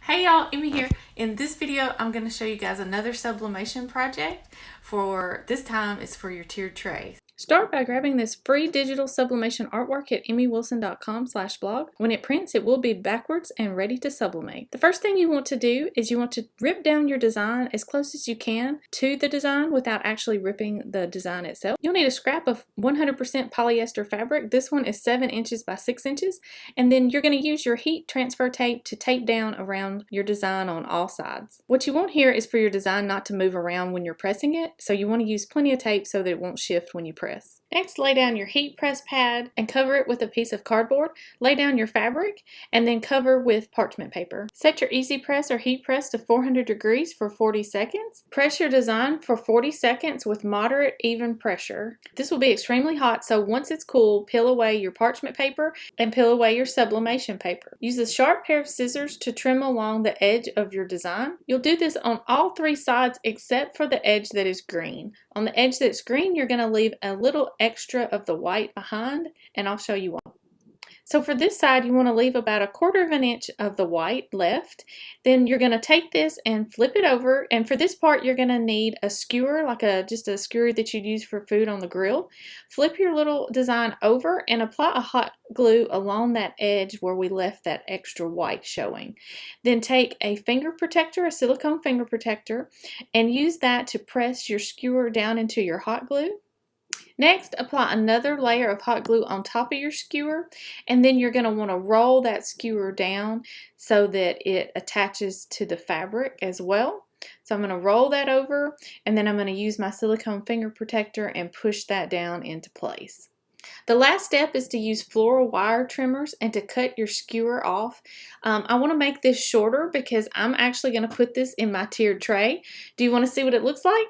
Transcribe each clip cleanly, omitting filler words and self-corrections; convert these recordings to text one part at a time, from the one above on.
Hey y'all, Emmy here. In this video, I'm going to show you guys another sublimation project. For this time, it's for your tiered trays. Start by grabbing this free digital sublimation artwork at emmywilson.com/blog. When it prints, it will be backwards and ready to sublimate. The first thing you want to do is you want to rip down your design as close as you can to the design without actually ripping the design itself. You'll need a scrap of 100% polyester fabric. This one is 7 inches by 6 inches. And then you're going to use your heat transfer tape to tape down around your design on all sides. What you want here is for your design not to move around when you're pressing it, so you want to use plenty of tape so that it won't shift when you press. Next, lay down your heat press pad and cover it with a piece of cardboard. Lay down your fabric and then cover with parchment paper. Set your Easypress or heat press to 400 degrees for 40 seconds. Press your design for 40 seconds with moderate, even pressure. This will be extremely hot, so once it's cool, peel away your parchment paper and peel away your sublimation paper. Use a sharp pair of scissors to trim along the edge of your design. You'll do this on all 3 sides except for the edge that is green. On the edge that's green, you're going to leave a little extra of the white behind, and I'll show you why. So for this side, you want to leave about 1/4 of an inch of the white left. Then you're going to take this and flip it over, and for this part you're going to need a skewer, like just a skewer that you'd use for food on the grill. Flip your little design over and apply a hot glue along that edge where we left that extra white showing. Then take a finger protector, a silicone finger protector, and use that to press your skewer down into your hot glue. Next, apply another layer of hot glue on top of your skewer, and then you're going to want to roll that skewer down so that it attaches to the fabric as well. So I'm going to roll that over, and then I'm going to use my silicone finger protector and push that down into place. The last step is to use floral wire trimmers and to cut your skewer off. I want to make this shorter because I'm actually going to put this in my tiered tray. Do you want to see what it looks like?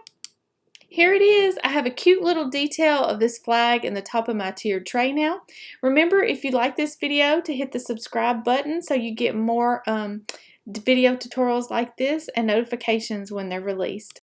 Here it is. I have a cute little detail of this flag in the top of my tiered tray now. Remember, if you like this video, to hit the subscribe button so you get more video tutorials like this and notifications when they're released.